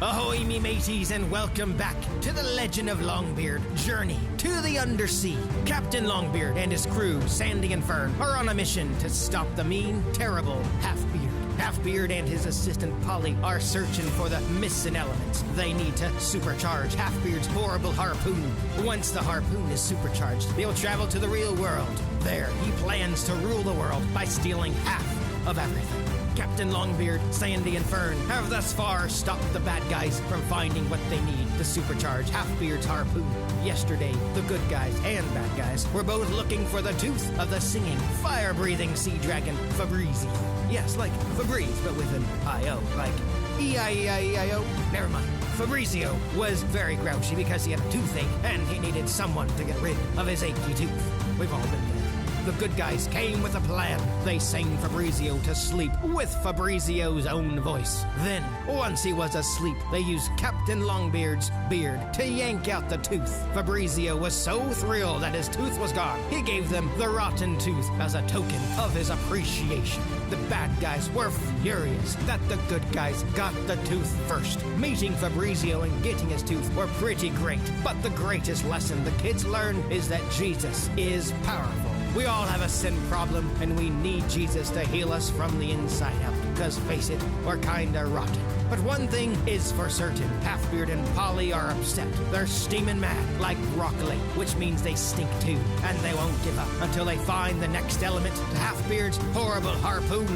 Ahoy, me mateys, and welcome back to the Legend of Longbeard Journey to the Undersea. Captain Longbeard and his crew, Sandy and Fern, are on a mission to stop the mean, terrible Halfbeard. Halfbeard and his assistant Polly are searching for the missing elements they need to supercharge Halfbeard's horrible harpoon. Once the harpoon is supercharged, they'll travel to the real world. There, he plans to rule the world by stealing half of everything. Captain Longbeard, Sandy, and Fern have thus far stopped the bad guys from finding what they need to supercharge Halfbeard's harpoon. Yesterday, the good guys and bad guys were both looking for the tooth of the singing, fire-breathing sea dragon, Fabrizio. Yes, like Febreze, but with an I-O, like E-I-E-I-E-I-O. Never mind. Fabrizio was very grouchy because he had a toothache, and he needed someone to get rid of his achy tooth. We've all been there. The good guys came with a plan. They sang Fabrizio to sleep with Fabrizio's own voice. Then, once he was asleep, they used Captain Longbeard's beard to yank out the tooth. Fabrizio was so thrilled that his tooth was gone, he gave them the rotten tooth as a token of his appreciation. The bad guys were furious that the good guys got the tooth first. Meeting Fabrizio and getting his tooth were pretty great, but the greatest lesson the kids learn is that Jesus is powerful. We all have a sin problem, and we need Jesus to heal us from the inside out. Because face it, we're kinda rotten. But one thing is for certain, Halfbeard and Polly are upset. They're steaming mad, like broccoli, which means they stink too. And they won't give up until they find the next element to Halfbeard's horrible harpoon.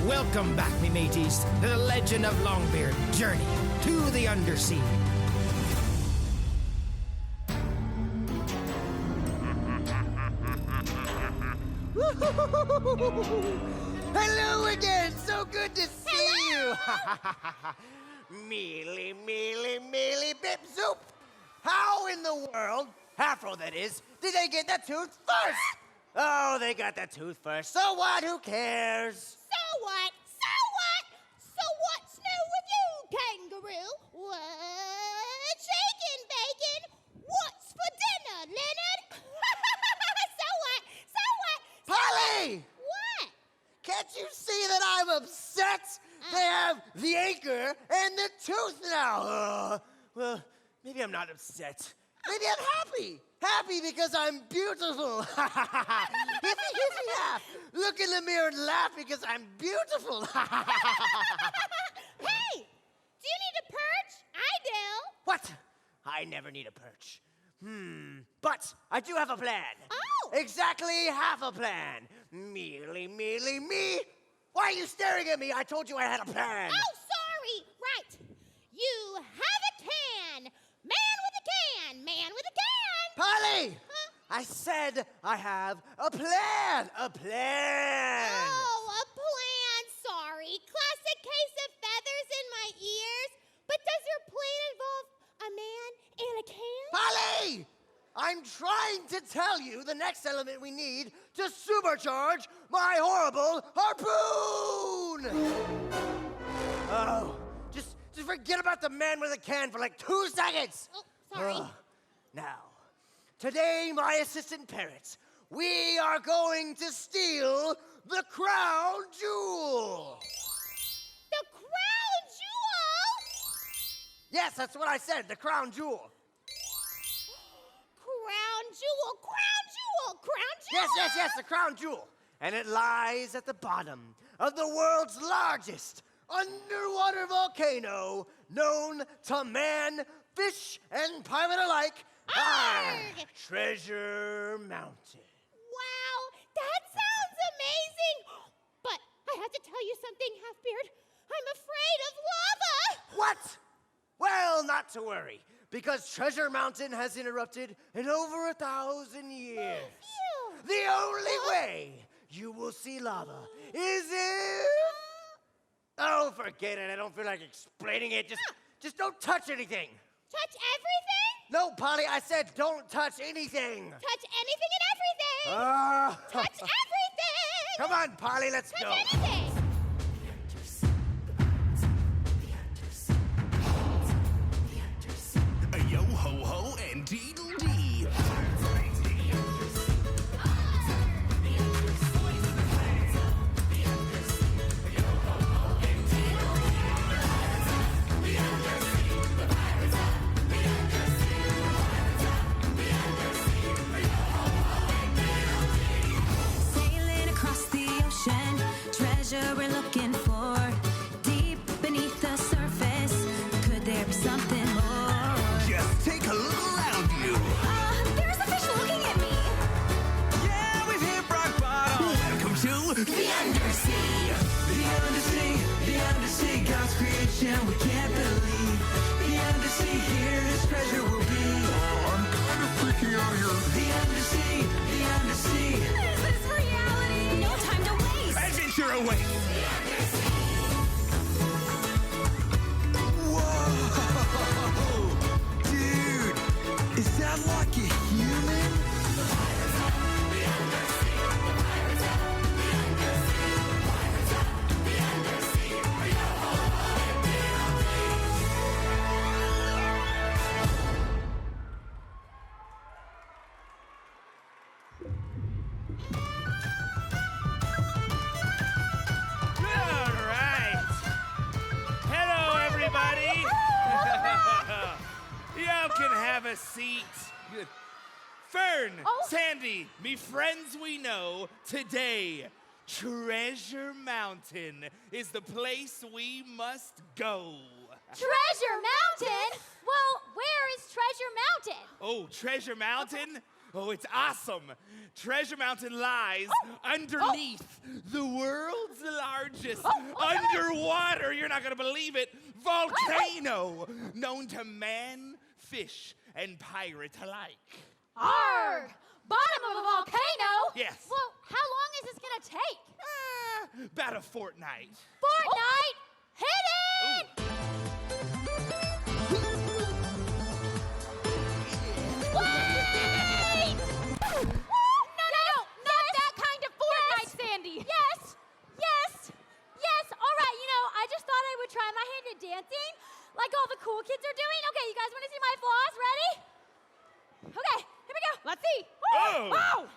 Welcome back, me mateys, to the Legend of Longbeard Journey to the Undersea. Hello again! So good to see you! Mealy, bip, zoop! How in the world, Afro that is, did they get the tooth first? Oh, they got the tooth first. So what? Who cares? So what? So what? So what's new with you, kangaroo? What? Shakin' bacon? What's for dinner, Leonard? So what? So what? So Polly! What? Can't you see that I'm upset? They have the anchor and the tooth now. Well, maybe I'm not upset. Maybe I'm happy. Happy because I'm beautiful. Hippie, hippie, ha. Look in the mirror and laugh because I'm beautiful. Hey, do you need a perch? I do. What? I never need a perch. But I do have a plan. Oh. Exactly half a plan. Mealy, me. Why are you staring at me? I told you I had a plan. Oh, sorry. Right. You have a can. Man with a can. Man with a can. Polly! Huh? I said I have a plan. A plan. Oh, a plan. Sorry. Classic case of feathers in my ears. But does your plan involve a man and a can? Polly! I'm trying to tell you the next element we need to supercharge my horrible harpoon! Oh, just forget about the man with a can for like 2 seconds! Oh, sorry. Now, today, my assistant parrots, we are going to steal the crown jewel! The crown jewel? Yes, that's what I said, the crown jewel. Crown jewel, crown jewel, crown jewel. Yes, the crown jewel. And it lies at the bottom of the world's largest underwater volcano known to man, fish, and pirate alike. Arrgh! Treasure Mountain. Wow, that sounds amazing. But I have to tell you something, Halfbeard. I'm afraid of lava. What? Well, not to worry, because Treasure Mountain has erupted in over 1,000 years. Phew. The only way you will see lava is if... Oh, forget it. I don't feel like explaining it. Just don't touch anything. Touch everything? No, Polly, I said don't touch anything. Touch anything and everything. Touch everything. Come on, Polly, let's Touch go. anything. Yo ho ho and deedle dee. looking for? Deep beneath the surface, could there be something more? Just take a look around you. There's a fish looking at me. Yeah, we've hit rock bottom. Welcome to the Undersea. The Undersea, the Undersea, God's creation we can't believe. The Undersea, here His treasure will be. I'm kind of freaking out here. The Undersea, the Undersea. Is this reality? No time to waste. Adventure awaits. Whoa! Dude, is that like a human? All right. Hello, everybody. Y'all can have a seat. Good. Fern, Sandy, me friends we know, today, Treasure Mountain is the place we must go. Treasure Mountain? Well, where is Treasure Mountain? Oh, Treasure Mountain? Oh, it's awesome. Treasure Mountain lies underneath the world's largest underwater, you're not gonna believe it, volcano, known to man, fish, and pirate alike. Arg! Bottom of a volcano? Yes. Well, how long is this gonna take? About a fortnight. Fortnite? Hit it! Wait! No, not that kind of Fortnite, Sandy. Yes. All right, I just thought I would try my hand at dancing, like all the cool kids are doing. Okay, you guys want to see my flaws? Ready? Okay, here we go. Let's see. Oh. Wow.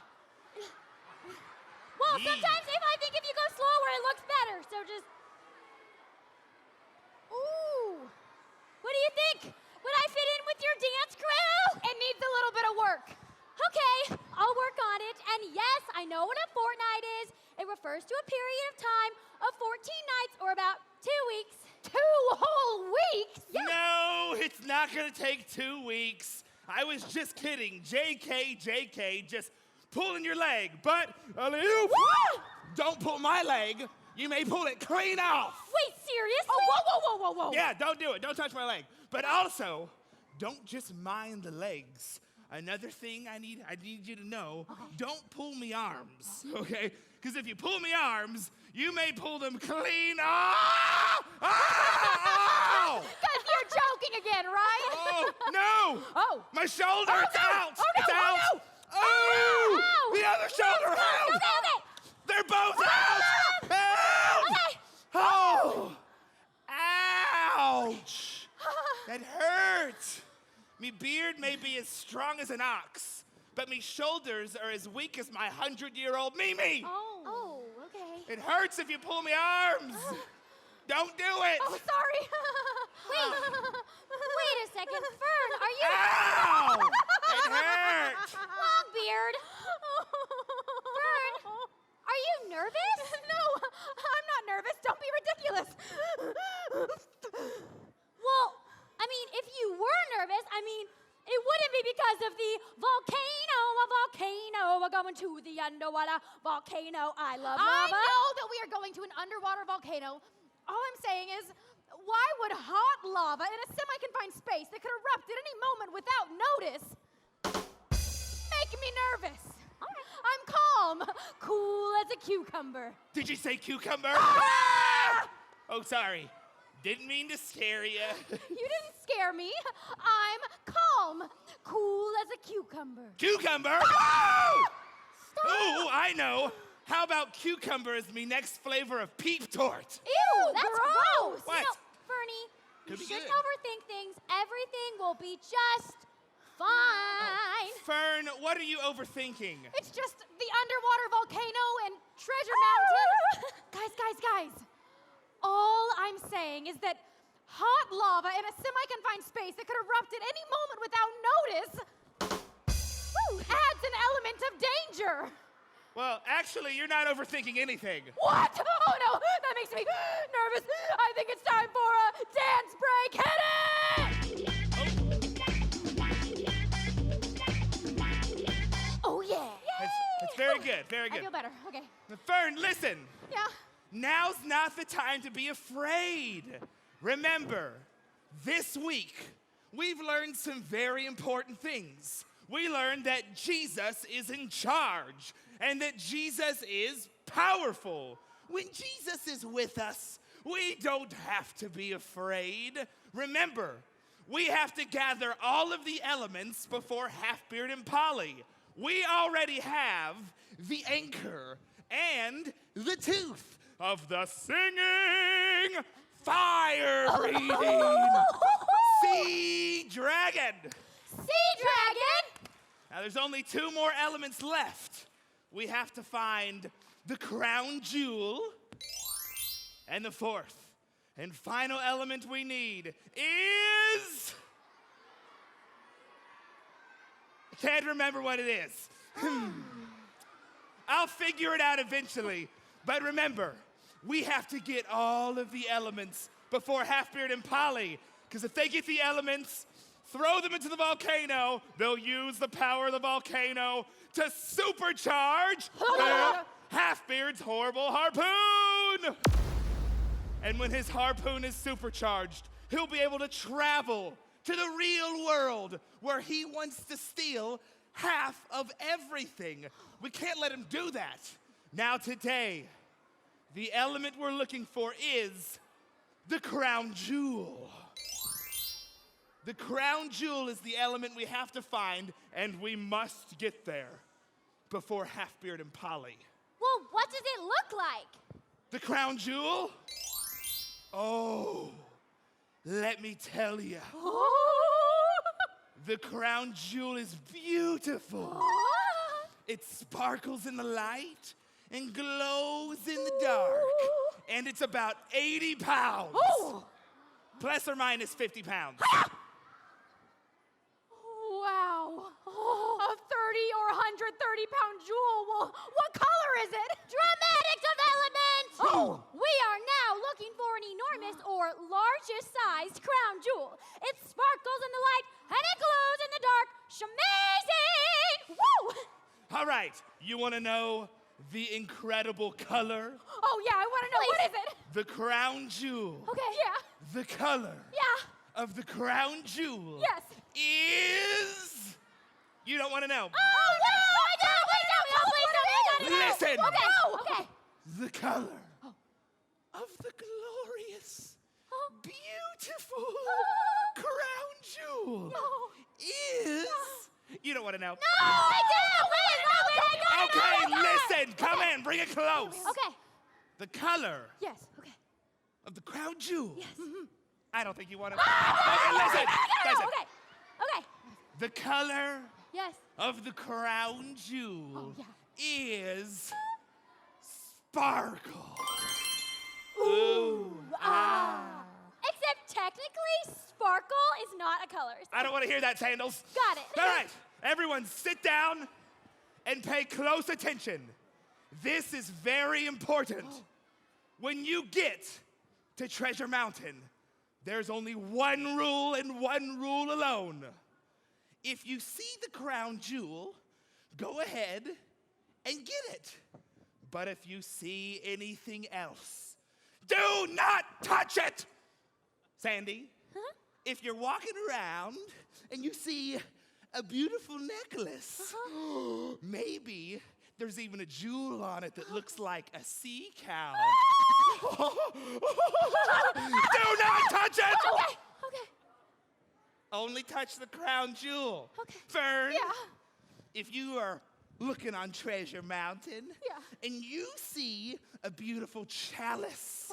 Well, sometimes I think if you go slower, it looks better. So just. Ooh. What do you think? Would I fit in with your dance crew? It needs a little bit of work. Okay, I'll work on it. And yes, I know what a fortnight is. It refers to a period of time of 14 nights or about 2 weeks. 2 whole weeks? Yeah. No, it's not gonna take 2 weeks. I was just kidding. JK, just pulling your leg. But, don't pull my leg. You may pull it clean off. Wait, seriously? Oh, whoa. Yeah, don't do it. Don't touch my leg. But also, don't just mind the legs. Another thing I need you to know, don't pull me arms, okay? Because if you pull me arms, you may pull them clean off. Because you're joking again, right? Oh, no. Oh. My shoulder, it's out. Oh, no. It's out. Oh, no. Oh, Ow. the other shoulder, help. Okay. They're both out. Help. Okay. Oh. Ouch. That hurt. Me beard may be as strong as an ox, but me shoulders are as weak as my 100-year-old Mimi. Oh, okay. It hurts if you pull me arms. Don't do it. Oh, sorry. Wait a second. Fern, are you... Ow! It hurt. Longbeard. Fern, are you nervous? No, I'm not nervous. Don't be ridiculous. Well, I mean, if you were nervous, it wouldn't be because of the volcano. A volcano. We're going to the underwater volcano. I love lava. I know that we are going to an underwater volcano. All I'm saying is, why would hot lava in a semi-confined space that could erupt at any moment without notice make me nervous? I'm calm, cool as a cucumber. Did you say cucumber? Oh, sorry. Didn't mean to scare you. You didn't scare me. I'm calm, cool as a cucumber. Cucumber? Oh! Oh, I know. How about cucumber as me next flavor of peep tort? Ew, that's gross. What? Fernie, you Could be shouldn't good. overthink things. Everything will be just fine. Fern, what are you overthinking? It's just the underwater volcano and Treasure Mountain. Guys. All I'm saying is that hot lava in a semi-confined space that could erupt at any moment without notice adds an element of danger. Well, actually, you're not overthinking anything. What? Oh no, that makes me nervous. I think it's time for a dance break. Hit it! Oh yeah. That's very good, very I good. feel better. Okay. Fern, listen. Yeah. Now's not the time to be afraid. Remember, this week, we've learned some very important things. We learned that Jesus is in charge and that Jesus is powerful. When Jesus is with us, we don't have to be afraid. Remember, we have to gather all of the elements before Halfbeard and Polly. We already have the anchor and the tooth of the singing, fire-breathing sea dragon. Sea dragon. Now there's only 2 more elements left. We have to find the crown jewel, and the 4th and final element we need is... I can't remember what it is. I'll figure it out eventually. But remember, we have to get all of the elements before Halfbeard and Polly. Because if they get the elements, throw them into the volcano, they'll use the power of the volcano to supercharge Halfbeard's horrible harpoon. And when his harpoon is supercharged, he'll be able to travel to the real world where he wants to steal half of everything. We can't let him do that. Now today, the element we're looking for is the crown jewel. The crown jewel is the element we have to find, and we must get there before Halfbeard and Polly. Well, what does it look like? The crown jewel? Oh, let me tell you. The crown jewel is beautiful. It sparkles in the light and glows in the dark. And it's about 80 pounds. Plus or minus 50 pounds. Wow. A 30 or 130-pound jewel. Well, what color is it? Dramatic development! We are now looking for an enormous or largest-sized crown jewel. It sparkles in the light and it glows in the dark. Shamazing! Woo! All right, you want to know the incredible color? Oh, yeah, I want to know. What is it? The crown jewel. Okay, yeah. The color Yeah. of the crown jewel Yes. is... You don't want to know. Oh, no! I don't! Please tell me! Oh, please tell me! I gotta know! Listen. Okay, okay. The color of the glorious, beautiful crown jewel is... You don't want to know. No, I do! Wait, Okay, listen. Come in. Bring it close. Okay. The color Yes, okay. of the crown jewel. Yes. I don't think you want to. Okay, listen. Listen. Okay, okay. The color Yes. of the crown jewel yeah. is sparkle. Except technically, sparkle is not a color. So I don't want to hear that, Sandals. Got it. All right, everyone sit down and pay close attention. This is very important. When you get to Treasure Mountain, there's only one rule and one rule alone. If you see the crown jewel, go ahead and get it. But if you see anything else, do not touch it. Sandy, if you're walking around and you see a beautiful necklace, maybe there's even a jewel on it that looks like a sea cow. Do not touch it! Okay, okay. Only touch the crown jewel. Okay. Fern, Yeah. if you are looking on Treasure Mountain Yeah. and you see a beautiful chalice,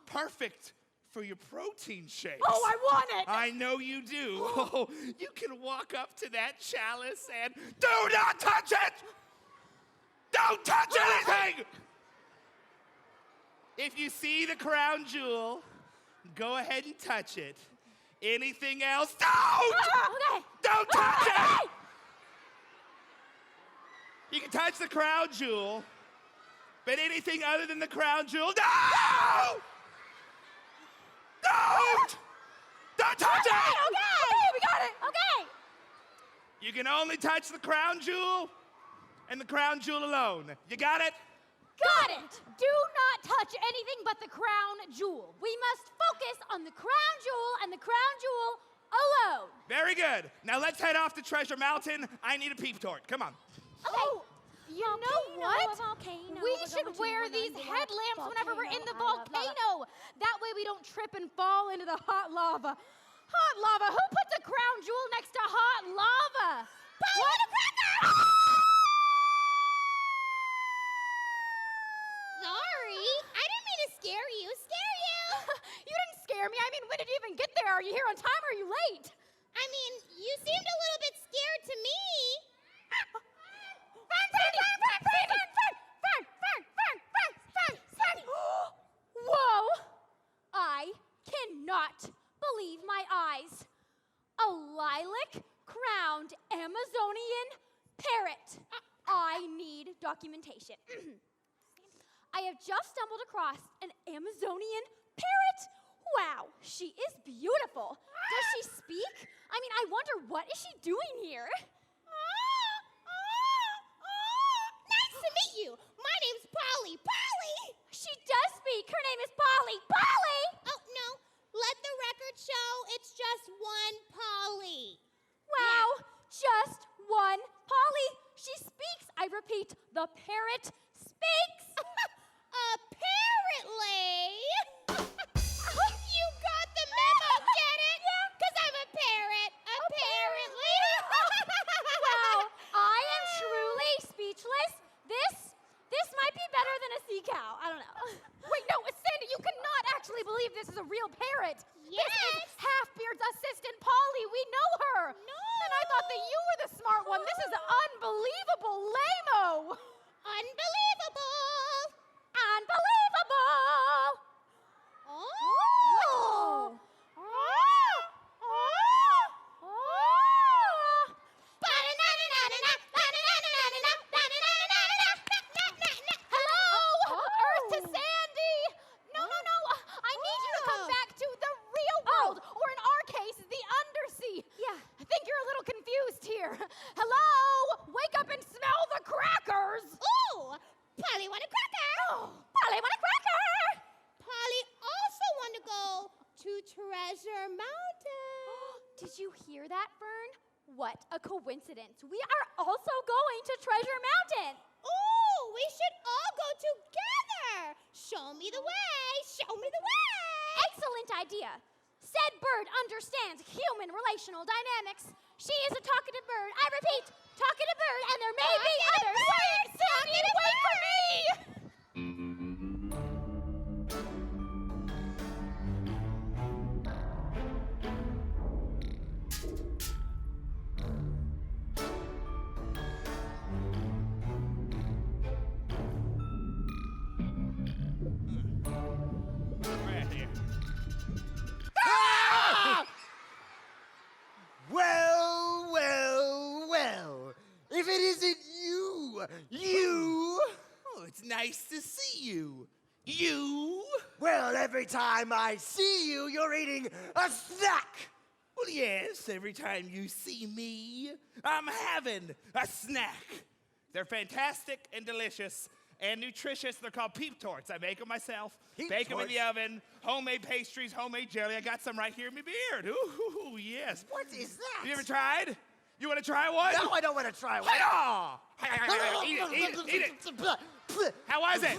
perfect for your protein shakes. Oh, I want it! I know you do. Oh, you can walk up to that chalice and do not touch it! Don't touch anything! If you see the crown jewel, go ahead and touch it. Anything else, don't! Okay. Don't touch it! You can touch the crown jewel, but anything other than the crown jewel, no! Don't! Don't touch it! Okay, we got it. Okay. You can only touch the crown jewel and the crown jewel alone. You got it? Got it. Do not touch anything but the crown jewel. We must focus on the crown jewel and the crown jewel alone. Very good. Now let's head off to Treasure Mountain. I need a peep tort. Come on. Okay. Oh, you know what? Volcano, We we're should going to wear an these underwater headlamps whenever we're in the volcano. volcano. That way we don't trip and fall into the hot lava. Hot lava? Who puts a crown jewel next to hot lava? What? Sorry, I didn't mean to scare you. Scare you? You didn't scare me. I mean, when did you even get there? Are you here on time or are you late? I mean, you seemed a little bit scared to me. Whoa! I cannot believe my eyes. A lilac-crowned Amazonian parrot. I need documentation. I have just stumbled across an Amazonian parrot. Wow, she is beautiful. Does she speak? I mean, I wonder, what is she doing here? Nice to meet you. My name's Polly. Polly! She does speak. Her name is Polly. Polly! Oh, no. Let the record show it's just one Polly. Wow, just one Polly. She speaks. I repeat, the parrot speaks. Apparently. You got the memo, get it? Yeah. Because I'm a parrot. Apparently. Wow, I am truly speechless. This might be better than a sea cow. I don't know. Wait, no, Sandy, you cannot actually believe this is a real parrot. This is Yes. Half-Beard's assistant, Polly. We know her. No. And I thought that you were the smart one. This is unbelievable, lame-o. Unbelievable. Unbelievable. Oh. Hello, Earth to Sandy. No. I need you to come back to the real world, or in our case, the Undersea. Yeah. I think you're a little confused here. Hello, wake up and smell the crackers. Ooh, Polly want a cracker. Polly, want a cracker? Polly also want to go to Treasure Mountain. Did you hear that, Fern? What a coincidence. We are also going to Treasure Mountain. Ooh, we should all go together. Show me the way. Show me the way. Excellent idea. Said bird understands human relational dynamics. She is a talkative bird. I repeat, talkative bird, and there may be others. Wait, Sandy, wait for me! Right here. Well. If it isn't you. Oh, it's nice to see you. You? Well, every time I see you, you're eating a snack. Well, yes, every time you see me, I'm having a snack. They're fantastic and delicious and nutritious. They're called peep torts. I make them myself. Peep Bake them in the torts? oven. Homemade pastries, homemade jelly. I got some right here in my beard. Ooh, yes. What is that? Have you ever tried? You want to try one? No, I don't want to try one. Hi-yah! Eat it. How was it?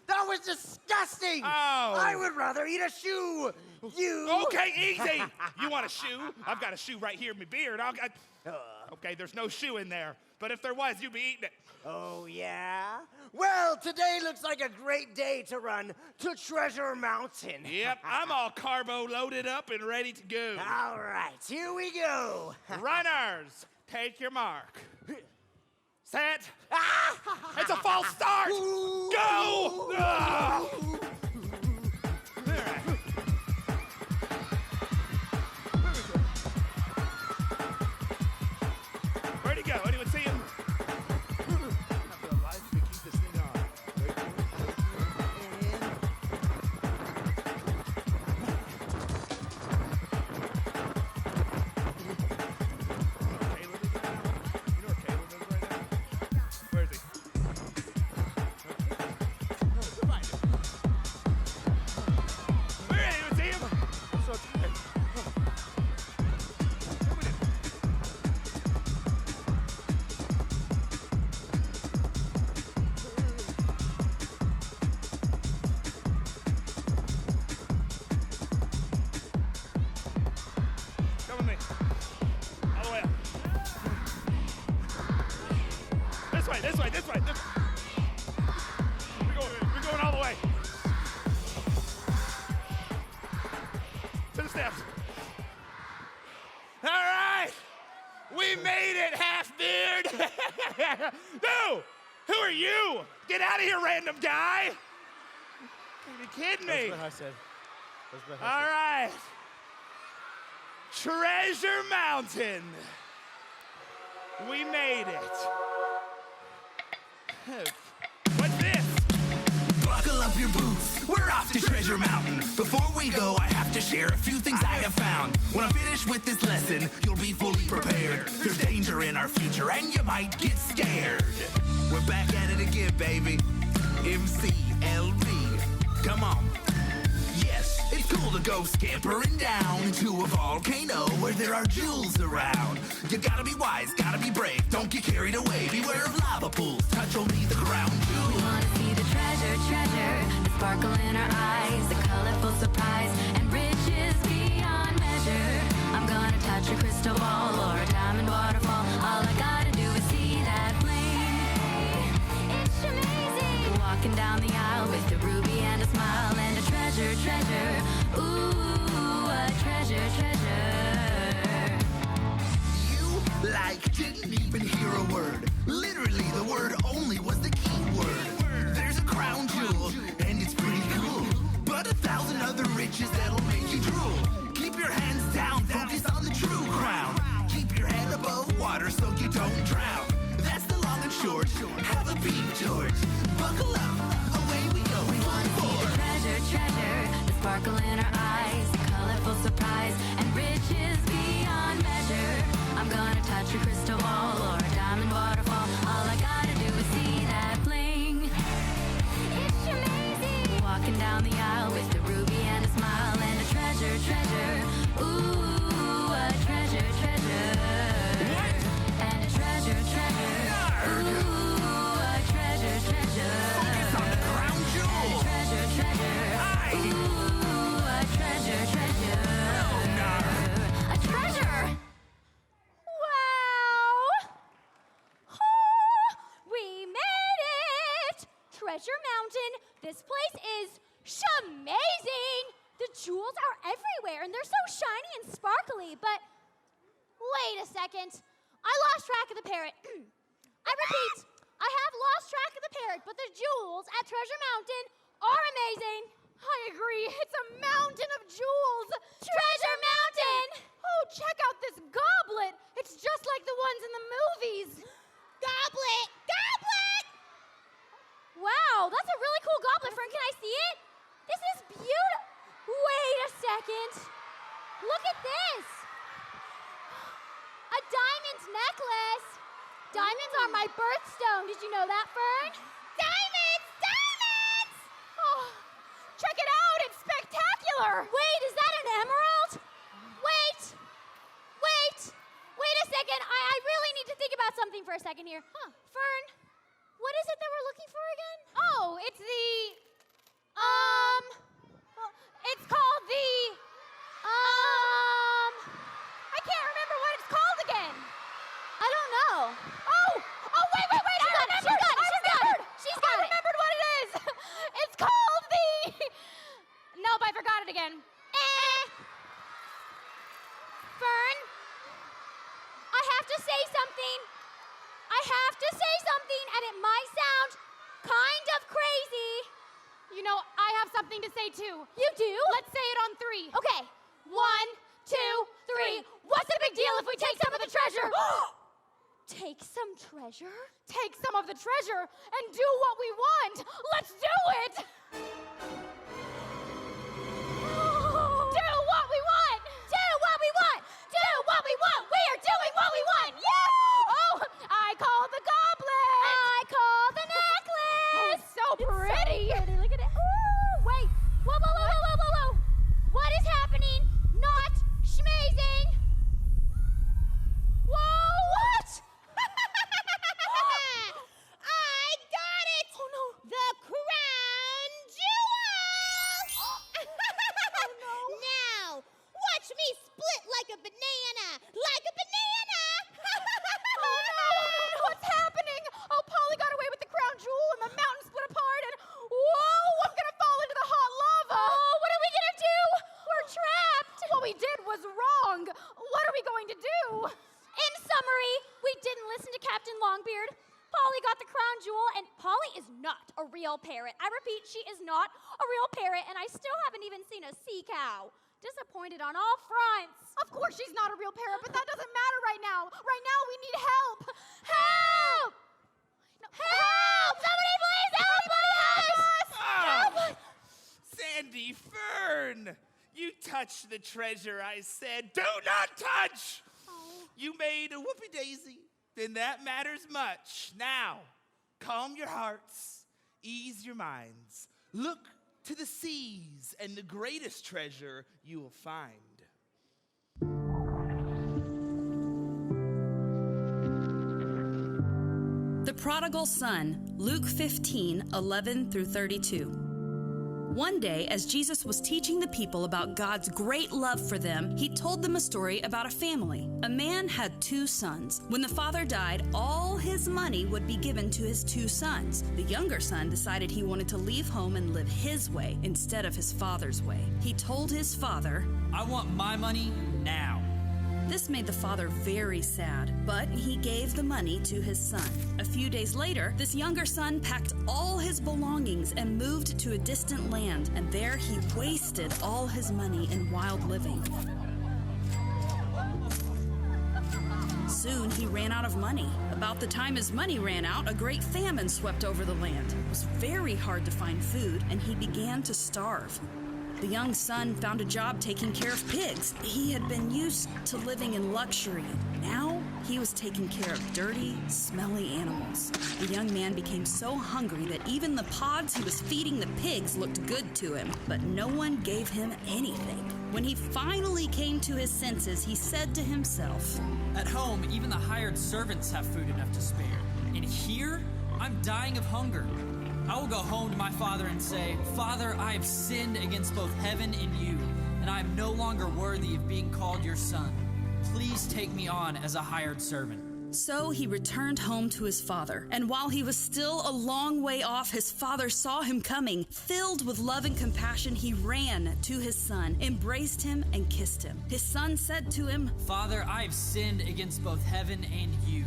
That was disgusting. Oh. I would rather eat a shoe. You. Okay, easy. You want a shoe? I've got a shoe right here in my beard. Okay, there's no shoe in there. But if there was, you'd be eating it. Oh, yeah? Well, today looks like a great day to run to Treasure Mountain. Yep, I'm all carbo loaded up and ready to go. All right, here we go. Runners, take your mark. Set. It's a false start. Go! Ah! All right. Where'd he go? Anyone see him? way, this way, this way. We're going all the way. To the steps. All right. We made it, half-beard. No! Who are you? Get out of here, random guy. Are you kidding me? That's what I said. All right. Treasure Mountain. We made it. What's this? Buckle up your boots, we're off to Treasure Mountain. Before we go, I have to share a few things I have found. When I'm finished with this lesson, you'll be fully prepared. There's danger in our future and you might get scared. We're back at it again, baby. MCLB. Come on. Yes, it's cool to go scampering down into a volcano where there are jewels around. You gotta be wise, gotta be brave, don't get carried away. Beware of lava pools, touch only the crown jewel. We wanna see the treasure, the sparkle in our eyes, the colorful surprise, and riches beyond measure. I'm gonna touch a crystal ball or a diamond waterfall. All I gotta do is see that flame. It's amazing. Walking down the aisle with a ruby and a smile and a treasure. Ooh, a treasure. You, didn't even hear a word. Literally, the word only was the key word. There's a crown jewel, and it's pretty cool. But 1,000 other riches that'll make you drool. Keep your hands down, focus on the true crown. Keep your head above water so you don't drown. That's the long and short. Have a peep, George. Buckle up, away we go. We wanna see the treasure, the sparkle in our eyes, the colorful surprise, and riches beyond measure. I'm gonna touch a crystal ball or a diamond waterfall. All I gotta do is see that bling. It's amazing. Walking down the aisle with a ruby and a smile and a treasure. Ooh, a treasure. And a treasure. Ooh, a treasure. Focus on the crown jewel. Treasure. Ooh, a treasure. A treasure. Wow! Oh, we made it! Treasure Mountain. This place is amazing. The jewels are everywhere and they're so shiny and sparkly, but wait a second. I lost track of the parrot. I repeat, I have lost track of the parrot, but the jewels at Treasure Mountain are amazing. I agree. It's a mountain of jewels. Treasure Mountain! Oh, check out this goblet. It's just like the ones in the movies. Goblet! Wow, that's a really cool goblet, Fern. Can I see it? This is beautiful. Wait a second. Look at this. A diamond necklace. Diamonds are my birthstone. Did you know that, Fern? Diamonds! Oh, check it out. It's spectacular. Wait, is that an emerald? Wait a second. I really need to think about something for a second here. Fern, what is it that we're looking for again? Oh, it's the, it's called the, I can't remember what it's called again. I don't know. Oh, wait. She's got it. I remembered what it is. It's called the, nope, I forgot it again. Fern, I have to say something. And it might sound kind of crazy. You know, I have something to say too. You do? Let's say it on 3. Okay. 1, 2, 3. What's the big deal if we take some of the treasure? Take some treasure? Take some of the treasure and do what we want. Let's do it. We are doing what we want. Yeah! Oh, I call the goblet. I call the necklace. Oh, so pretty. Look at it. Ooh, wait. Whoa. What is happening? Not schmazing. Whoa, what? I got it! Oh, no. The crown going to do? In summary, we didn't listen to Captain Longbeard. Polly got the crown jewel, and Polly is not a real parrot. I repeat, she is not a real parrot, and I still haven't even seen a sea cow. Disappointed on all fronts. Of course she's not a real parrot, but that doesn't matter right now. Right now, we need help. Help! No, Help! Somebody please help us! Help us! Sandy Fern, you touched the treasure I said do not touch. You made a whoopee daisy, then that matters much. Now, calm your hearts, ease your minds, look to the seas, and the greatest treasure you will find. The Prodigal Son, Luke 15:11-32. One day, as Jesus was teaching the people about God's great love for them, he told them a story about a family. A man had 2 sons. When the father died, all his money would be given to his 2 sons. The younger son decided he wanted to leave home and live his way instead of his father's way. He told his father, I want my money now. This made the father very sad, but he gave the money to his son. A few days later, this younger son packed all his belongings and moved to a distant land, and there he wasted all his money in wild living. Soon he ran out of money. About the time his money ran out, a great famine swept over the land. It was very hard to find food, and he began to starve. The young son found a job taking care of pigs. He had been used to living in luxury. Now he was taking care of dirty, smelly animals. The young man became so hungry that even the pods he was feeding the pigs looked good to him, but no one gave him anything. When he finally came to his senses, he said to himself, At home, even the hired servants have food enough to spare. And here, I'm dying of hunger. I will go home to my father and say, Father, I have sinned against both heaven and you, and I am no longer worthy of being called your son. Please take me on as a hired servant. So he returned home to his father, and while he was still a long way off, his father saw him coming. Filled with love and compassion, he ran to his son, embraced him, and kissed him. His son said to him, Father, I have sinned against both heaven and you.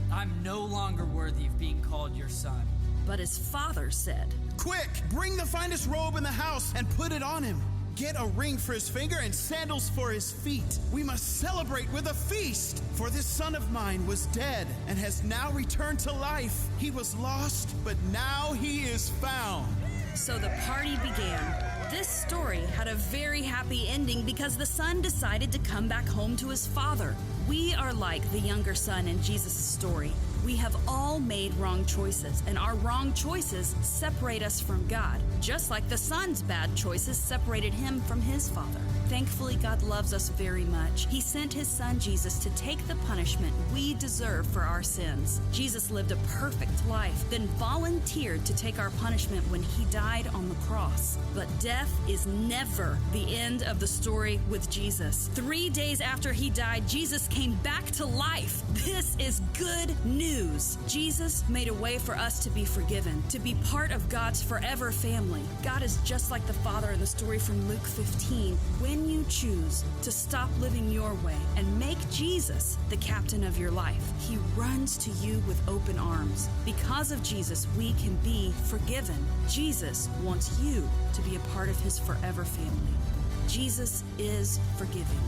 I'm no longer worthy of being called your son. But his father said, Quick, bring the finest robe in the house and put it on him. Get a ring for his finger and sandals for his feet. We must celebrate with a feast, for this son of mine was dead and has now returned to life. He was lost, but now he is found. So the party began. This story had a very happy ending because the son decided to come back home to his father. We are like the younger son in Jesus' story. We have all made wrong choices, and our wrong choices separate us from God, just like the son's bad choices separated him from his father. Thankfully, God loves us very much. He sent his son Jesus to take the punishment we deserve for our sins. Jesus lived a perfect life, then volunteered to take our punishment when he died on the cross. But death is never the end of the story with Jesus. 3 days after he died, Jesus came back to life. This is good news. Jesus made a way for us to be forgiven, to be part of God's forever family. God is just like the Father in the story from Luke 15. When you choose to stop living your way and make Jesus the captain of your life, he runs to you with open arms. Because of Jesus, we can be forgiven. Jesus wants you to be a part of his forever family. Jesus is forgiving.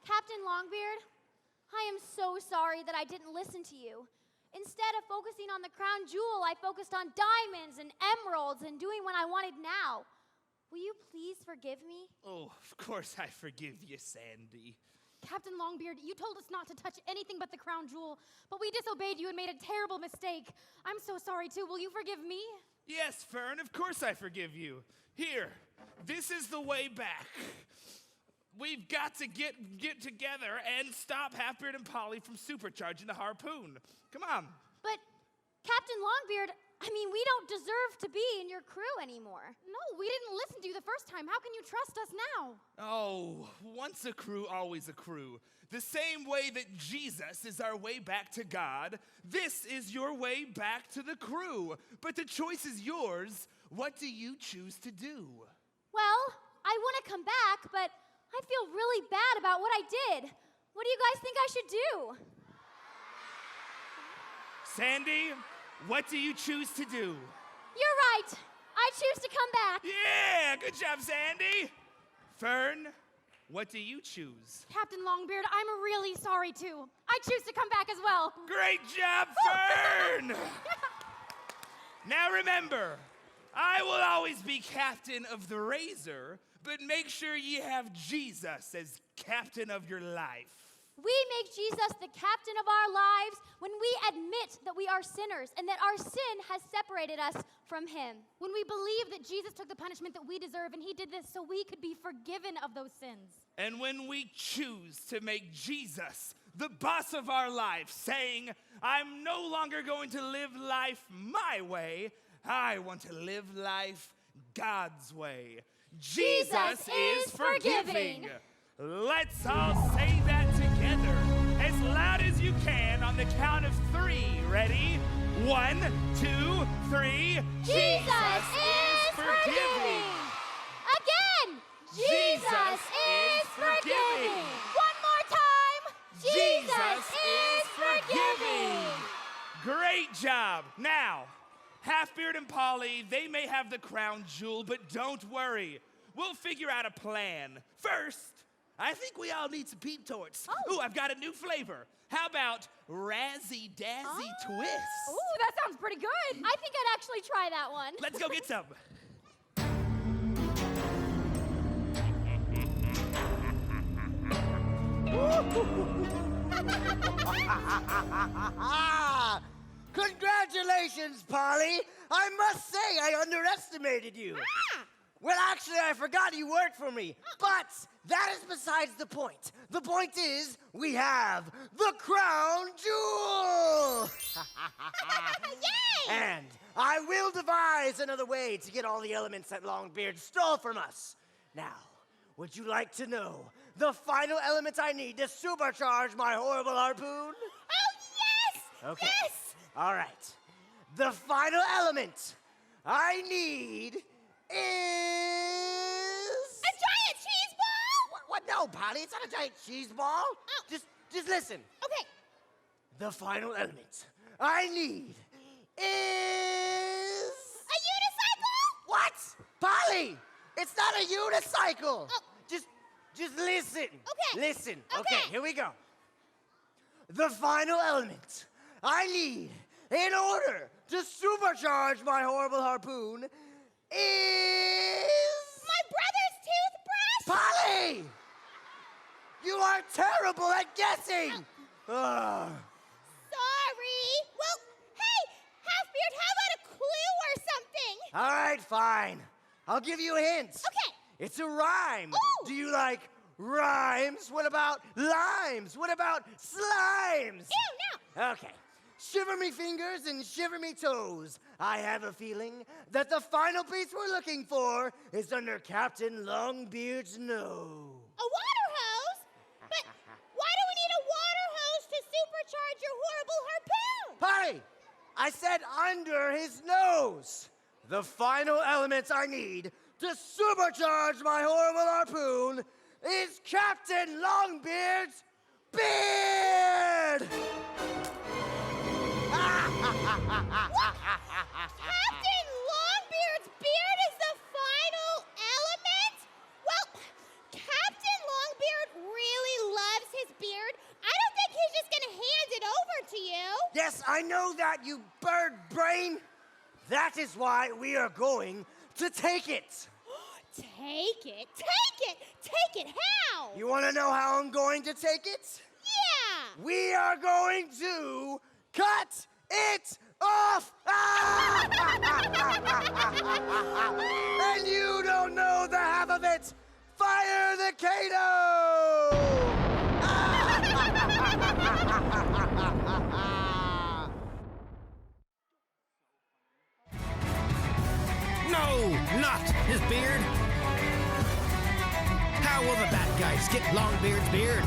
Captain Longbeard, I am so sorry that I didn't listen to you. Instead of focusing on the crown jewel, I focused on diamonds and emeralds and doing what I wanted now. Will you please forgive me? Oh, of course I forgive you, Sandy. Captain Longbeard, you told us not to touch anything but the crown jewel, but we disobeyed you and made a terrible mistake. I'm so sorry too. Will you forgive me? Yes, Fern, of course I forgive you. Here, this is the way back. We've got to get together and stop Halfbeard and Polly from supercharging the harpoon. Come on. But, Captain Longbeard, I mean, we don't deserve to be in your crew anymore. No, we didn't listen to you the first time. How can you trust us now? Oh, once a crew, always a crew. The same way that Jesus is our way back to God, this is your way back to the crew. But the choice is yours. What do you choose to do? Well, I want to come back, but I feel really bad about what I did. What do you guys think I should do? Sandy, what do you choose to do? You're right. I choose to come back. Yeah, good job, Sandy. Fern, what do you choose? Captain Longbeard, I'm really sorry too. I choose to come back as well. Great job, Fern! Now remember, I will always be captain of the Razor, but make sure you have Jesus as captain of your life. We make Jesus the captain of our lives when we admit that we are sinners and that our sin has separated us from him. When we believe that Jesus took the punishment that we deserve and he did this so we could be forgiven of those sins. And when we choose to make Jesus the boss of our life, saying, I'm no longer going to live life my way, I want to live life God's way. Jesus is forgiving. Let's all say that together as loud as you can on the count of 3. Ready? 1, 2, 3. Jesus is forgiving. Again, Jesus is forgiving. One more time. Jesus is forgiving. Great job. Now, Halfbeard and Polly, they may have the crown jewel, but don't worry. We'll figure out a plan. First, I think we all need some peep torts. Ooh, I've got a new flavor. How about Razzie Dazzy Twist? Ooh, that sounds pretty good. I think I'd actually try that one. Let's go get some. Congratulations, Polly. I must say I underestimated you. Well, actually, I forgot you worked for me. But that is besides the point. The point is, we have the crown jewel! Yay! And I will devise another way to get all the elements that Longbeard stole from us. Now, would you like to know the final element I need to supercharge my horrible harpoon? Oh, yes! Okay. Yes! All right. The final element I need is... A giant cheese ball? What? No, Polly, it's not a giant cheese ball. Oh. Just listen. Okay. The final element I need is... A unicycle? What? Polly, it's not a unicycle. Oh. Just listen. Okay. Listen. Okay. Here we go. The final element I need in order to supercharge my horrible harpoon is... My brother's toothbrush? Polly! You are terrible at guessing! Ugh. Sorry. Well, hey, Halfbeard, how about a clue or something? All right, fine. I'll give you a hint. Okay. It's a rhyme. Ooh. Do you like rhymes? What about limes? What about slimes? Ew, no. Okay. Shiver me fingers and shiver me toes. I have a feeling that the final piece we're looking for is under Captain Longbeard's nose. A water hose? But why do we need a water hose to supercharge your horrible harpoon? Polly, I said under his nose. The final elements I need to supercharge my horrible harpoon is Captain Longbeard's beard! Captain Longbeard's beard is the final element? Well, Captain Longbeard really loves his beard. I don't think he's just gonna hand it over to you. Yes, I know that, you bird brain. That is why we are going to take it. Take it? Take it? Take it how? You want to know how I'm going to take it? Yeah! We are going to cut it off! Ah! And you don't know the half of it! Fire the Kato! No, not his beard. How will the bad guys get Longbeard's beard?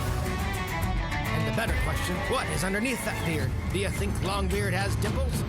And the better question, what is underneath that beard? Do you think Longbeard has dimples?